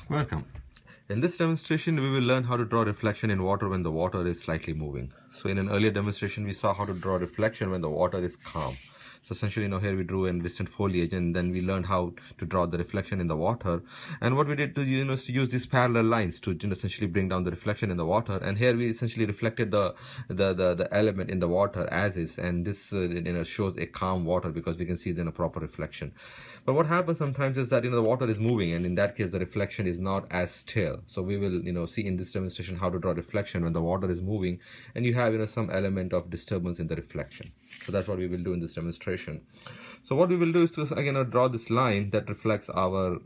Welcome. In this demonstration, we will learn how to draw reflection in water when the water is slightly moving. So in an earlier demonstration, we saw how to draw reflection when the water is calm. So essentially, here we drew in distant foliage, and then we learned how to draw the reflection in the water. And what we did to is to use these parallel lines to essentially bring down the reflection in the water. And here we essentially reflected the element in the water as is, and this shows a calm water because we can see then a proper reflection. But what happens sometimes is that the water is moving, and in that case the reflection is not as still. So we will see in this demonstration how to draw reflection when the water is moving, and you have some element of disturbance in the reflection. So that's what we will do in this demonstration. So what we will do is to again draw this line that reflects our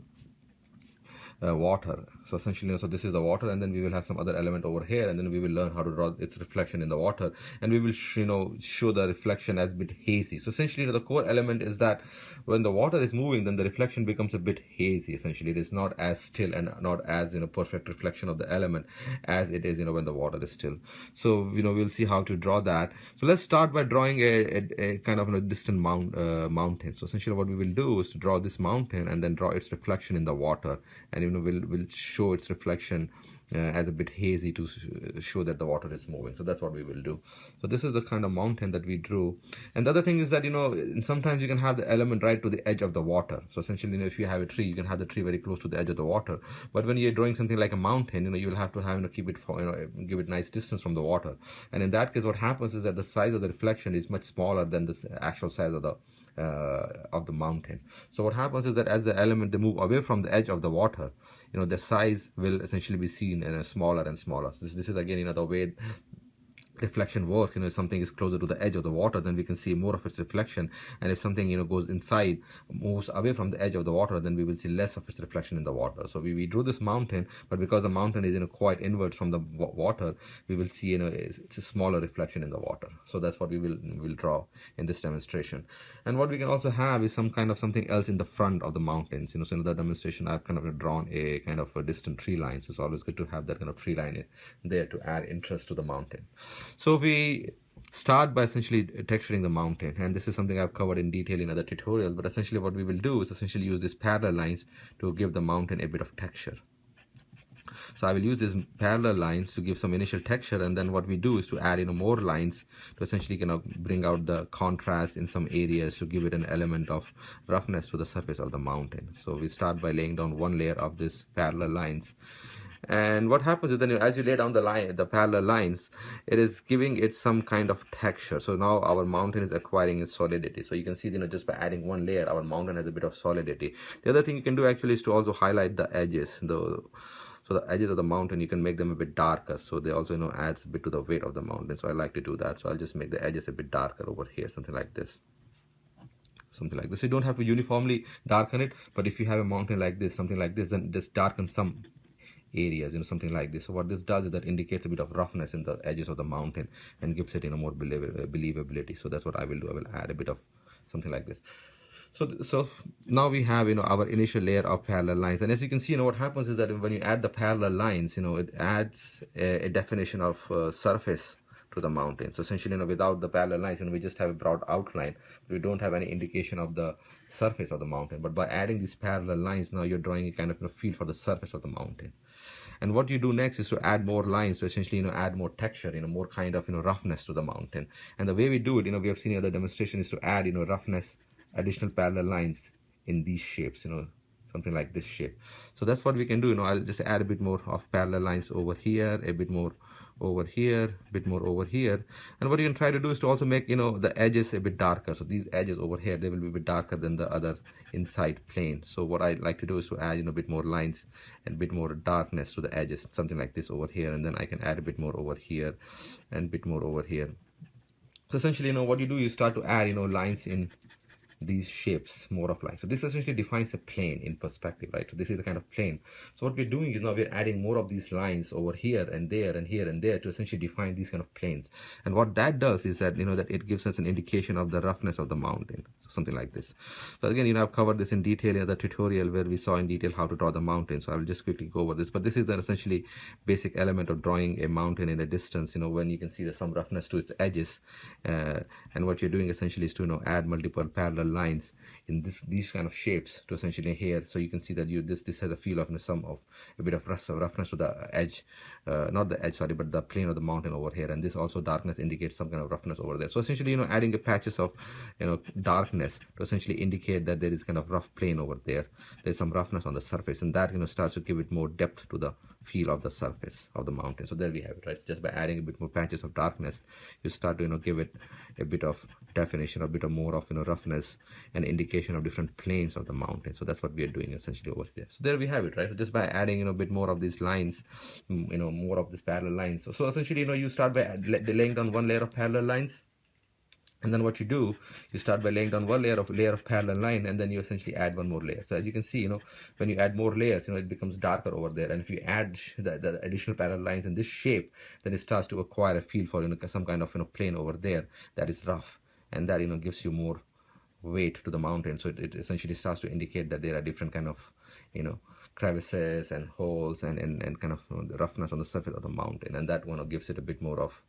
water. So essentially, so this is the water, and then we will have some other element over here, and then we will learn how to draw its reflection in the water, and we will show the reflection as a bit hazy. So essentially, the core element is that when the water is moving, then the reflection becomes a bit hazy. Essentially, it is not as still and not as perfect reflection of the element as it is when the water is still. So we'll see how to draw that. So let's start by drawing a kind of a distant mountain. So essentially, what we will do is to draw this mountain and then draw its reflection in the water, and will show its reflection as a bit hazy to show that the water is moving. So that's what we will do. So this is the kind of mountain that we drew. And the other thing is that sometimes you can have the element right to the edge of the water. So essentially, if you have a tree, you can have the tree very close to the edge of the water. But when you're drawing something like a mountain, you will have to keep it give it nice distance from the water. And in that case, what happens is that the size of the reflection is much smaller than the actual size of the mountain. So what happens is that as the element they move away from the edge of the water, the size will essentially be seen in a smaller and smaller. So this is again the way reflection works. If something is closer to the edge of the water, then we can see more of its reflection, and if something goes inside, moves away from the edge of the water, then we will see less of its reflection in the water. So we drew this mountain, but because the mountain is quite inward from the water, we will see it's a smaller reflection in the water. So that's what we will draw in this demonstration. And what we can also have is something else in the front of the mountains. So in the demonstration, I've kind of drawn a kind of a distant tree line. So it's always good to have that kind of tree line there to add interest to the mountain. So we start by essentially texturing the mountain, and this is something I've covered in detail in other tutorials, but essentially what we will do is essentially use these parallel lines to give the mountain a bit of texture. So I will use these parallel lines to give some initial texture, and then what we do is to add more lines to essentially bring out the contrast in some areas to give it an element of roughness to the surface of the mountain. So we start by laying down one layer of these parallel lines, and what happens is then as you lay down the parallel lines, it is giving it some kind of texture. So now our mountain is acquiring its solidity. So you can see just by adding one layer, our mountain has a bit of solidity. The other thing you can do actually is to also highlight the edges. So the edges of the mountain, you can make them a bit darker, so they also adds a bit to the weight of the mountain. So I like to do that. So I'll just make the edges a bit darker over here, something like this. You don't have to uniformly darken it, but if you have a mountain like this, something like this, then just darken some areas, something like this. So what this does is that indicates a bit of roughness in the edges of the mountain and gives it more believability. So that's what I will do. I will add a bit of something like this. So now we have our initial layer of parallel lines, and as you can see, what happens is that when you add the parallel lines, it adds a definition of surface to the mountain. So essentially, without the parallel lines, we just have a broad outline. We don't have any indication of the surface of the mountain. But by adding these parallel lines, now you're drawing a kind of feel for the surface of the mountain. And what you do next is to add more lines to essentially add more texture, more kind of roughness to the mountain. And the way we do it, we have seen in other demonstration, is to add roughness, additional parallel lines in these shapes, something like this shape. So that's what we can do. I'll just add a bit more of parallel lines over here, a bit more over here, a bit more over here. And what you can try to do is to also make the edges a bit darker. So these edges over here, they will be a bit darker than the other inside plane. So what I like to do is to add a bit more lines and a bit more darkness to the edges, something like this over here. And then I can add a bit more over here and a bit more over here. So essentially, what you do, you start to add lines in these shapes, more of lines. So this essentially defines a plane in perspective, right? So this is the kind of plane. So what we're doing is now we're adding more of these lines over here and there and here and there to essentially define these kind of planes. And what that does is that that it gives us an indication of the roughness of the mountain. So something like this. So again, I've covered this in detail in the tutorial where we saw in detail how to draw the mountain. So I will just quickly go over this. But this is the essentially basic element of drawing a mountain in a distance. When you can see there's some roughness to its edges, and what you're doing essentially is to add multiple parallel lines in these kind of shapes to essentially here. So you can see that this has a feel of some of a bit of roughness to the edge, not the edge, sorry, but the plane of the mountain over here. And this also darkness indicates some kind of roughness over there. So essentially, adding a patches of darkness to essentially indicate that there is kind of rough plane over there. There's some roughness on the surface, and that starts to give it more depth to the feel of the surface of the mountain. So there we have it, right? So just by adding a bit more patches of darkness, you start to give it a bit of definition, a bit of more of roughness and indication of different planes of the mountain. So that's what we are doing essentially over there. So there we have it, right? So just by adding a bit more of these lines, more of these parallel lines. So essentially, you start by laying down one layer of parallel lines. And then what you do, you start by laying down one layer of parallel line, and then you essentially add one more layer. So as you can see, when you add more layers, it becomes darker over there. And if you add the additional parallel lines in this shape, then it starts to acquire a feel for some kind of plane over there that is rough, and that gives you more weight to the mountain. So it essentially starts to indicate that there are different kind of crevices and holes and kind of roughness on the surface of the mountain, and that gives it a bit more of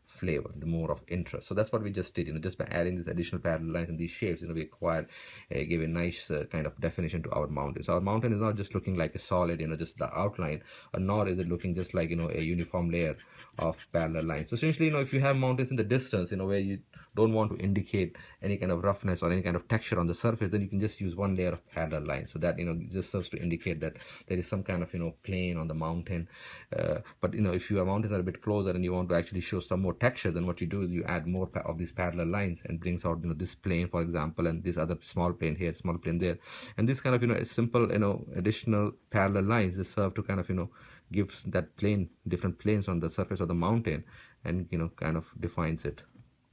flavor, the more of interest. So that's what we just did, just by adding these additional parallel lines in these shapes, we acquired, gave a nice kind of definition to our mountain. So our mountain is not just looking like a solid, just the outline, or nor is it looking just like, a uniform layer of parallel lines. So essentially, if you have mountains in the distance, where you don't want to indicate any kind of roughness or any kind of texture on the surface, then you can just use one layer of parallel lines. So that, just serves to indicate that there is some kind of, plane on the mountain. But, if your mountains are a bit closer and you want to actually show some more texture, then what you do is you add more of these parallel lines and brings out this plane, for example, and this other small plane here, small plane there, and this kind of a simple additional parallel lines, they serve to kind of gives that plane different planes on the surface of the mountain, and kind of defines it.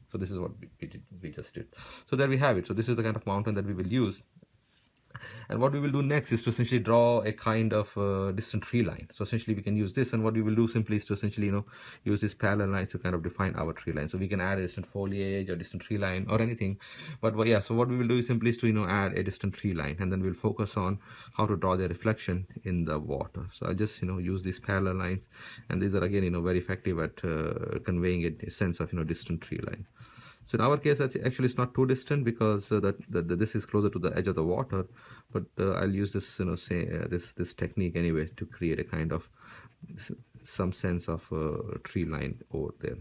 So this is what we just did. So there we have it. So this is the kind of mountain that we will use. And what we will do next is to essentially draw a kind of distant tree line. So essentially we can use this, and what we will do simply is to essentially use these parallel lines to kind of define our tree line. So we can add a distant foliage or distant tree line or anything, but yeah, so what we will do is simply is to add a distant tree line, and then we'll focus on how to draw the reflection in the water. So I just use these parallel lines, and these are again very effective at conveying a sense of distant tree line. So in our case, actually it's not too distant, because this is closer to the edge of the water, but I'll use this this technique anyway to create a kind of some sense of tree line over there.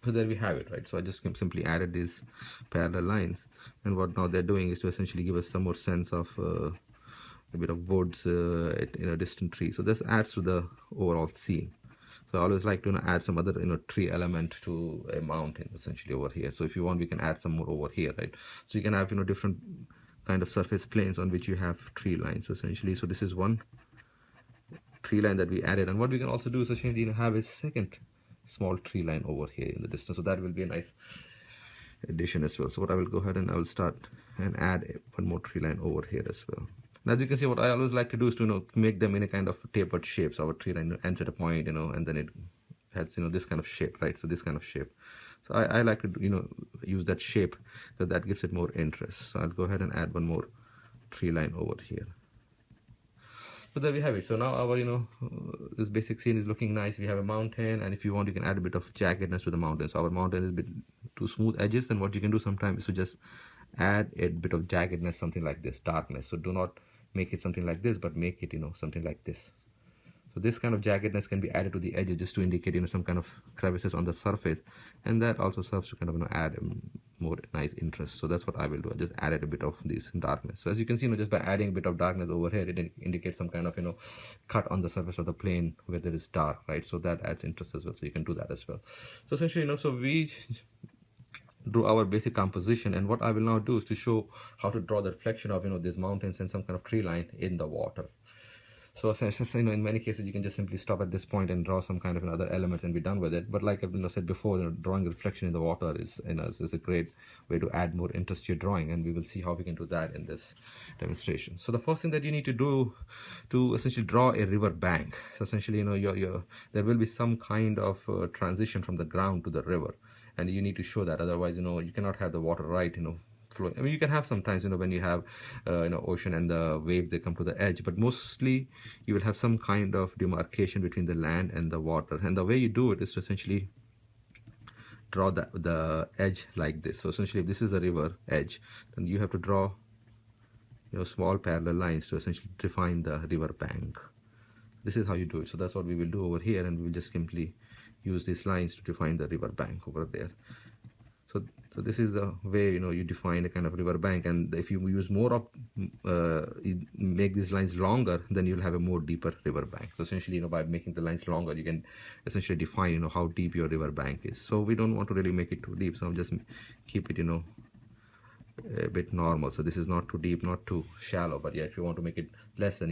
So there we have it, right? So I just simply added these parallel lines, and what now they're doing is to essentially give us some more sense of a bit of woods in a distant tree. So this adds to the overall scene. So I always like to add some other tree element to a mountain essentially over here. So if you want, we can add some more over here, right? So you can have different kind of surface planes on which you have tree lines. So essentially, so this is one tree line that we added, and what we can also do is essentially have a second small tree line over here in the distance. So that will be a nice addition as well. So what I will go ahead and I will start and add one more tree line over here as well. And as you can see, what I always like to do is to make them in a kind of tapered shape. So our tree line ends at a point, and then it has this kind of shape, right? So this kind of shape. So I like to use that shape, so that gives it more interest. So I'll go ahead and add one more tree line over here. So there we have it. So now our this basic scene is looking nice. We have a mountain, and if you want, you can add a bit of jaggedness to the mountain. So our mountain is a bit too smooth edges, then what you can do sometimes is to just add a bit of jaggedness, something like this, darkness. So do not make it something like this, but make it something like this. So this kind of jaggedness can be added to the edges just to indicate some kind of crevices on the surface, and that also serves to kind of add more nice interest. So that's what I will do. I just added a bit of this darkness. So as you can see, just by adding a bit of darkness over here, it indicates some kind of cut on the surface of the plane where there is dark, right? So that adds interest as well. So you can do that as well. So essentially, so we drew our basic composition, and what I will now do is to show how to draw the reflection of these mountains and some kind of tree line in the water. So essentially, in many cases you can just simply stop at this point and draw some kind of other elements and be done with it. But like I've said before, drawing a reflection in the water is is a great way to add more interest to your drawing, and we will see how we can do that in this demonstration. So the first thing that you need to do to essentially draw a river bank. So essentially, there will be some kind of transition from the ground to the river, and you need to show that. Otherwise, you cannot have the water right flowing. I mean, you can have sometimes when you have ocean and the waves, they come to the edge, but mostly you will have some kind of demarcation between the land and the water. And the way you do it is to essentially draw the edge like this. So essentially, if this is the river edge, then you have to draw small parallel lines to essentially define the river bank. This is how you do it. So that's what we will do over here, and we will just simply use these lines to define the river bank over there. So this is the way you define a kind of river bank. And if you use more of you make these lines longer, then you'll have a more deeper river bank. So essentially, by making the lines longer, you can essentially define how deep your river bank is. So we don't want to really make it too deep, so I'll just keep it a bit normal. So this is not too deep, not too shallow, but yeah, if you want to make it less, then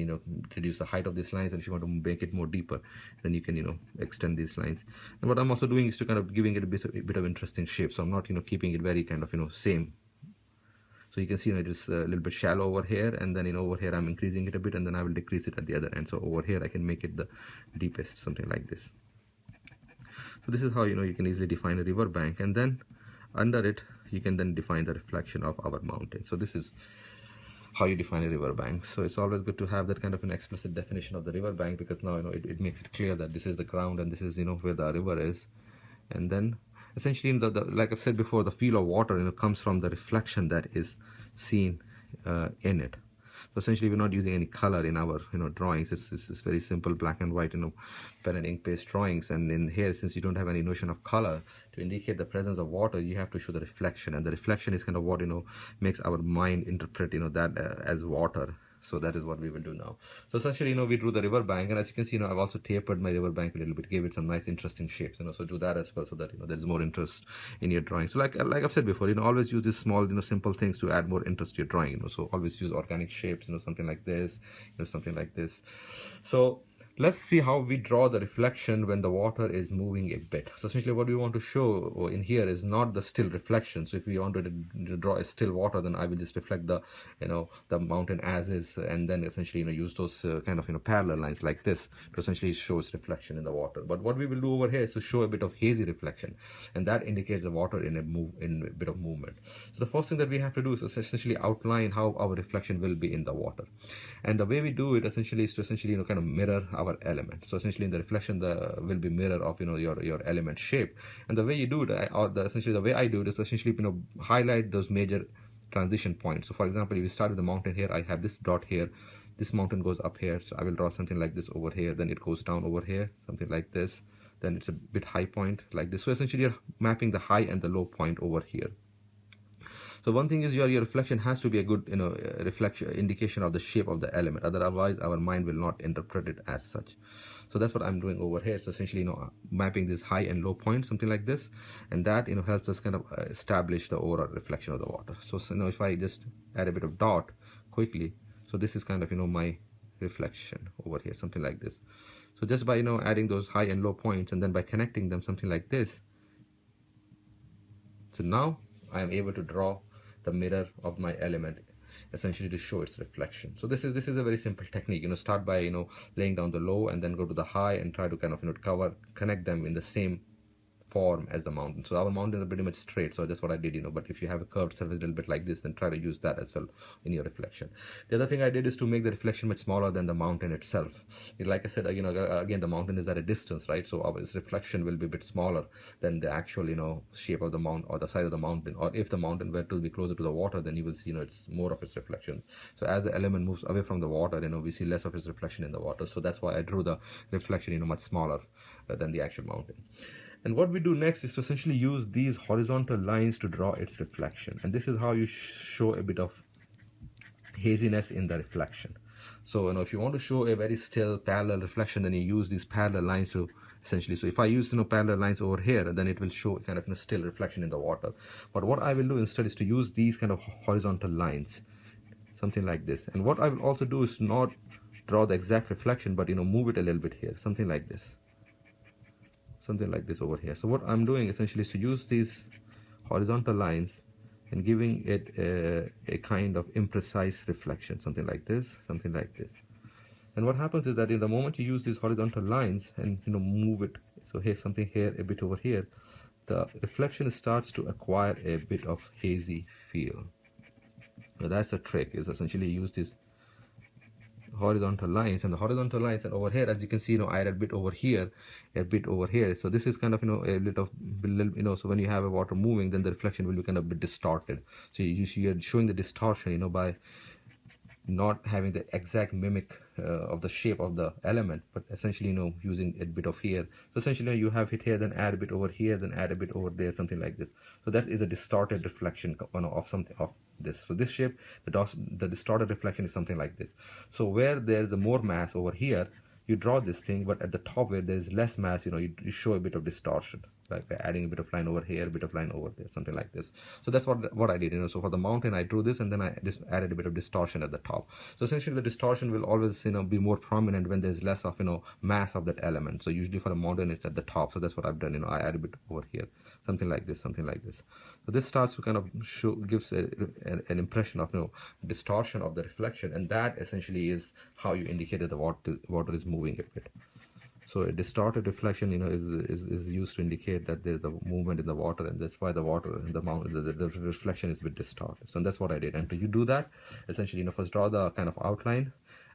reduce the height of these lines. And if you want to make it more deeper, then you can extend these lines. And what I'm also doing is to kind of giving it a bit of interesting shape. So I'm not keeping it very kind of same. So you can see it is a little bit shallow over here, and then over here I'm increasing it a bit, and then I will decrease it at the other end. So over here I can make it the deepest, something like this. So this is how you can easily define a river bank, and then under it you can then define the reflection of our mountain. So this is how you define a river bank. So it's always good to have that kind of an explicit definition of the river bank, because now it makes it clear that this is the ground and this is where the river is. And then essentially like I've said before, the feel of water comes from the reflection that is seen in it. So essentially, we're not using any color in our drawings. It's very simple black and white pen and ink based drawings. And in here, since you don't have any notion of color to indicate the presence of water, you have to show the reflection, and the reflection is kind of what makes our mind interpret that as water. So that is what we will do now. So essentially, we drew the river bank, and as you can see, I've also tapered my river bank a little bit, gave it some nice, interesting shapes. So do that as well, so that there's more interest in your drawing. So like I've said before, always use these small, simple things to add more interest to your drawing. So always use organic shapes, something like this, something like this. So let's see how we draw the reflection when the water is moving a bit. So essentially what we want to show in here is not the still reflection. So if we want to draw a still water, then I will just reflect the the mountain as is, and then essentially use those kind of parallel lines like this to essentially show its reflection in the water. But what we will do over here is to show a bit of hazy reflection, and that indicates the water in a bit of movement. So the first thing that we have to do is essentially outline how our reflection will be in the water. And the way we do it essentially is to essentially kind of mirror our element. So essentially in the reflection will be mirror of your element shape. And the way you do it, essentially the way I do it is essentially highlight those major transition points. So for example, if you start with the mountain here, I have this dot here, this mountain goes up here, so I will draw something like this over here, then it goes down over here, something like this, then it's a bit high point like this. So essentially you're mapping the high and the low point over here. So one thing is your reflection has to be a good reflection indication of the shape of the element, otherwise our mind will not interpret it as such. So that's what I'm doing over here. So essentially mapping this high and low point, something like this, and that helps us kind of establish the overall reflection of the water. So if I just add a bit of dot quickly, so this is kind of my reflection over here, something like this. So just by adding those high and low points, and then by connecting them, something like this, so now I am able to draw the mirror of my element, essentially to show its reflection. So this is a very simple technique. Start by laying down the low, and then go to the high, and try to kind of connect them in the same form as the mountain. So our mountains are pretty much straight, so that's what I did, but if you have a curved surface a little bit like this, then try to use that as well in your reflection. The other thing I did is to make the reflection much smaller than the mountain itself. Like I said, again, the mountain is at a distance, right? So our reflection will be a bit smaller than the actual shape of the mountain or the size of the mountain. Or if the mountain were to be closer to the water, then you will see it's more of its reflection. So as the element moves away from the water, we see less of its reflection in the water. So that's why I drew the reflection much smaller than the actual mountain. And what we do next is to essentially use these horizontal lines to draw its reflection. And this is how you show a bit of haziness in the reflection. So if you want to show a very still parallel reflection, then you use these parallel lines to essentially. So if I use parallel lines over here, then it will show kind of a still reflection in the water. But what I will do instead is to use these kind of horizontal lines, something like this. And what I will also do is not draw the exact reflection, but move it a little bit here, something like this. Something like this over here. So what I'm doing essentially is to use these horizontal lines and giving it a kind of imprecise reflection, something like this, something like this. And what happens is that in the moment you use these horizontal lines and move it, so here's something here, a bit over here, the reflection starts to acquire a bit of hazy feel. So that's a trick, is essentially use these horizontal lines, and the horizontal lines, and over here, as you can see, I add a bit over here, a bit over here. So this is kind of, a little, so when you have a water moving, then the reflection will be kind of a bit distorted. So you're showing the distortion, by not having the exact mimic of the shape of the element, but essentially, using a bit of here. So essentially, you have it here, then add a bit over here, then add a bit over there, something like this. So that is a distorted reflection of something of this. So this shape, the distorted reflection is something like this. So where there's a more mass over here, you draw this thing, but at the top where there's less mass, you show a bit of distortion, like by adding a bit of line over here, a bit of line over there, something like this. So that's what I did, so for the mountain I drew this, and then I just added a bit of distortion at the top. So essentially the distortion will always be more prominent when there's less of mass of that element. So usually for a mountain it's at the top. So that's what I've done, I add a bit over here, something like this, something like this. So this starts to kind of gives an impression of distortion of the reflection, and that essentially is how you indicate that the water is moving a bit. So a distorted reflection, is used to indicate that there's a movement in the water, and that's why the water in the mountain, the reflection is a bit distorted. So that's what I did. And to you do that, essentially, first draw the kind of outline,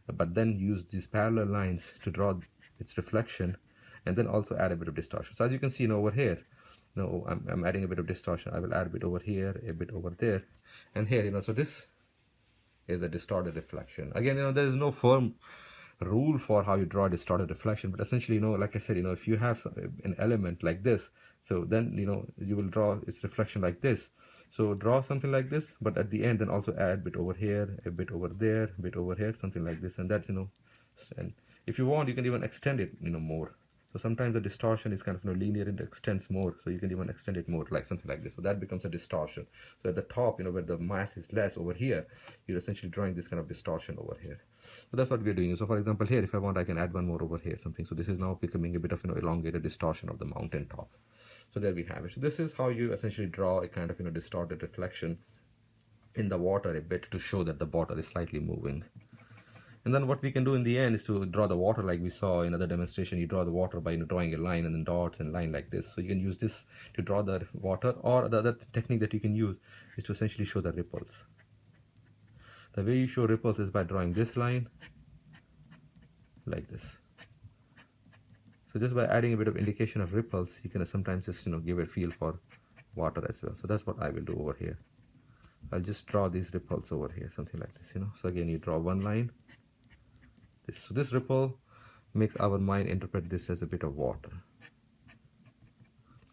but then use these parallel lines to draw its reflection, and then also add a bit of distortion. So as you can see, over here, I'm adding a bit of distortion. I will add a bit over here, a bit over there, and here, so this is a distorted reflection. Again, there is no firm rule for how you draw a distorted reflection, but essentially, like I said, if you have an element like this, so then you will draw its reflection like this. So draw something like this, but at the end then also add a bit over here, a bit over there, a bit over here, something like this. And that's and if you want, you can even extend it more. So sometimes the distortion is kind of linear, and it extends more, so you can even extend it more, like something like this. So that becomes a distortion. So at the top, where the mass is less over here, you're essentially drawing this kind of distortion over here. So that's what we're doing. So for example, here, if I want, I can add one more over here, something. So this is now becoming a bit of elongated distortion of the mountain top. So there we have it. So this is how you essentially draw a kind of distorted reflection in the water a bit, to show that the water is slightly moving. And then what we can do in the end is to draw the water like we saw in other demonstration. You draw the water by drawing a line and then dots and line like this. So you can use this to draw the water, or the other technique that you can use is to essentially show the ripples. The way you show ripples is by drawing this line like this. So just by adding a bit of indication of ripples, you can sometimes just give a feel for water as well. So that's what I will do over here. I'll just draw these ripples over here, something like this. So again, you draw one line. So this ripple makes our mind interpret this as a bit of water.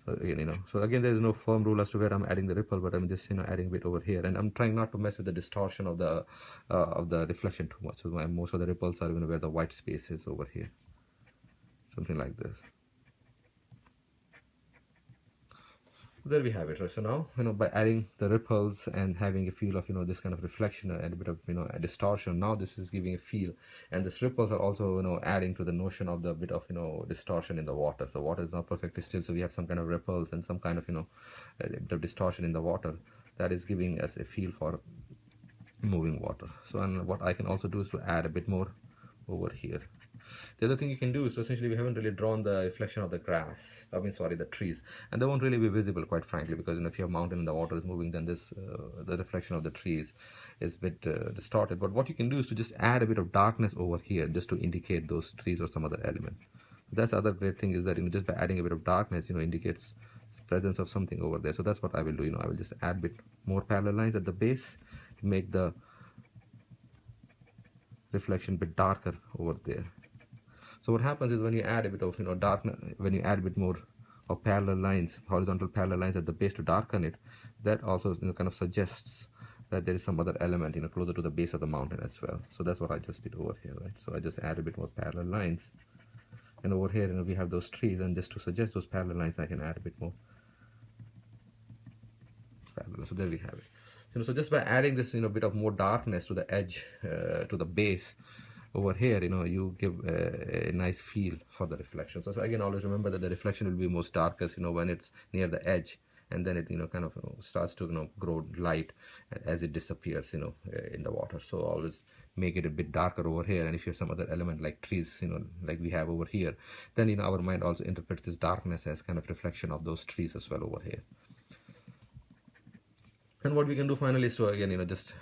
So again, so again, there is no firm rule as to where I'm adding the ripple, but I'm just adding a bit over here, and I'm trying not to mess with the distortion of the reflection too much. So most of the ripples are where the white space is over here, something like this. There we have it. Right? So now, by adding the ripples and having a feel of, this kind of reflection and a bit of, a distortion, now this is giving a feel. And these ripples are also, adding to the notion of the bit of, distortion in the water. So water is not perfectly still. So we have some kind of ripples and some kind of, a bit of distortion in the water that is giving us a feel for moving water. So, and what I can also do is to add a bit more over here. The other thing you can do is, so essentially we haven't really drawn the reflection of the grass, the trees, and they won't really be visible, quite frankly, because if you have mountain and the water is moving, then this the reflection of the trees is a bit distorted. But what you can do is to just add a bit of darkness over here, just to indicate those trees or some other element. That's the other great thing, is that just by adding a bit of darkness, indicates presence of something over there. So that's what I will do. I will just add a bit more parallel lines at the base to make the reflection a bit darker over there. So what happens is, when you add a bit of darkness, when you add a bit more of parallel lines, horizontal parallel lines at the base to darken it, that also kind of suggests that there is some other element closer to the base of the mountain as well. So that's what I just did over here, right? So I just add a bit more parallel lines, and over here we have those trees, and just to suggest those parallel lines, I can add a bit more parallel. So there we have it. So just by adding this bit of more darkness to the edge, to the base over here, you give a nice feel for the reflection. So again, always remember that the reflection will be most darkest when it's near the edge, and then it kind of starts to grow light as it disappears in the water. So always make it a bit darker over here, and if you have some other element like trees like we have over here, then our mind also interprets this darkness as kind of reflection of those trees as well over here. And what we can do finally is to, again, just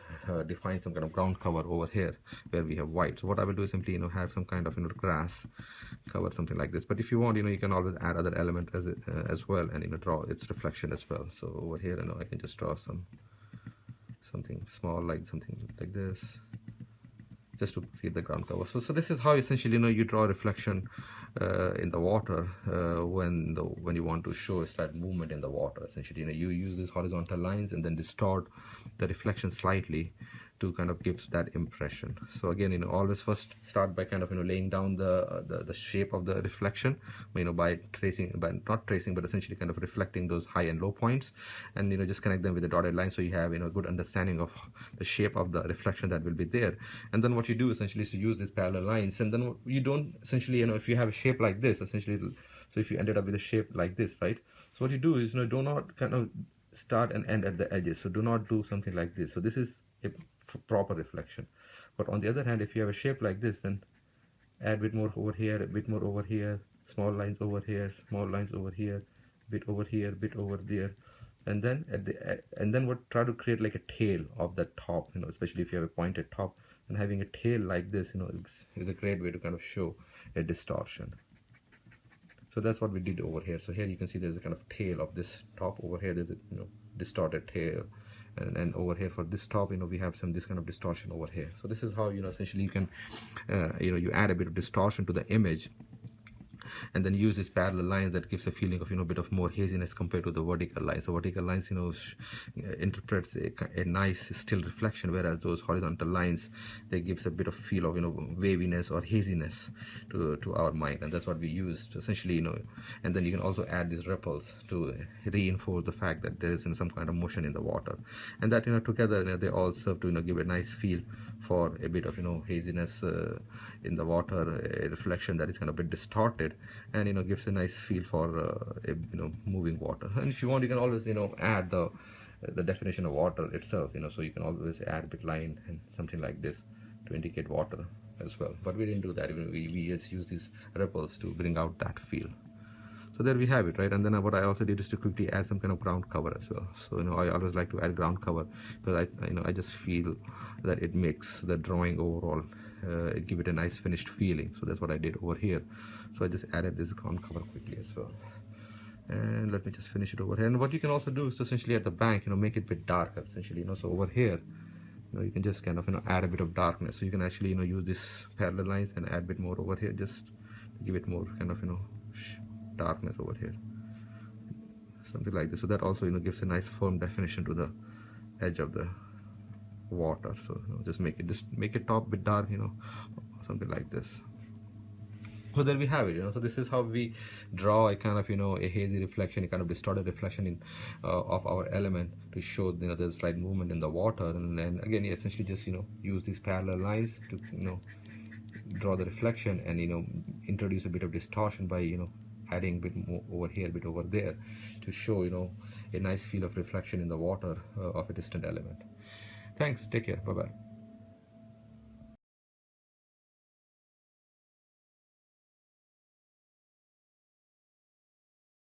define some kind of ground cover over here where we have white. So what I will do is simply have some kind of grass cover, something like this. But if you want, you can always add other element as well, and draw its reflection as well. So over here, I can just draw something small, like something like this, just to create the ground cover. So this is how essentially you draw a reflection in the water when you want to show a slight movement in the water. Essentially, you use these horizontal lines and then distort the reflection slightly to kind of gives that impression. So again, always first start by kind of laying down the shape of the reflection, by not tracing, but essentially kind of reflecting those high and low points, and just connect them with the dotted line, so you have a good understanding of the shape of the reflection that will be there. And then what you do essentially is to use these parallel lines, and then you don't essentially, if you have a shape like this, essentially, so if you ended up with a shape like this, right? So what you do is, do not kind of start and end at the edges. So do not do something like this. So this is a proper reflection. But on the other hand, if you have a shape like this, then add a bit more over here, a bit more over here, small lines over here, small lines over here, bit over here, bit over there, and then try to create like a tail of the top, especially if you have a pointed top, and having a tail like this, is a great way to kind of show a distortion. So that's what we did over here. So here you can see there's a kind of tail of this top. Over here there's a distorted tail, and over here for this top, we have this kind of distortion over here. So this is how essentially you can you add a bit of distortion to the image, and then use this parallel line that gives a feeling of a bit of more haziness compared to the vertical lines. So vertical lines interprets a nice still reflection, whereas those horizontal lines, they gives a bit of feel of waviness or haziness to our mind, and that's what we used essentially. And then you can also add these ripples to reinforce the fact that there is some kind of motion in the water, and that together they all serve to give a nice feel for a bit of haziness in the water, a reflection that is kind of a bit distorted, and gives a nice feel for a moving water. And if you want, you can always add the definition of water itself, so you can always add a bit line and something like this to indicate water as well. But we didn't do that. We just use these ripples to bring out that feel. So there we have it, right? And then what I also did is to quickly add some kind of ground cover as well. So I always like to add ground cover, because I just feel that it makes the drawing overall give it a nice finished feeling. So that's what I did over here. So I just added this ground cover quickly as well. And let me just finish it over here. And what you can also do is essentially at the bank, make it a bit darker essentially. So over here, you can just kind of add a bit of darkness. So you can actually use this parallel lines and add a bit more over here, just to give it more kind of darkness over here, something like this. So that also gives a nice firm definition to the edge of the water. So just make it top bit dark, something like this. So there we have it. So this is how we draw a kind of a hazy reflection, a kind of distorted reflection of our element, to show there's slight movement in the water. And then again, you essentially just use these parallel lines to draw the reflection, and introduce a bit of distortion by adding a bit more over here, a bit over there, to show a nice feel of reflection in the water of a distant element. Thanks, take care, bye bye.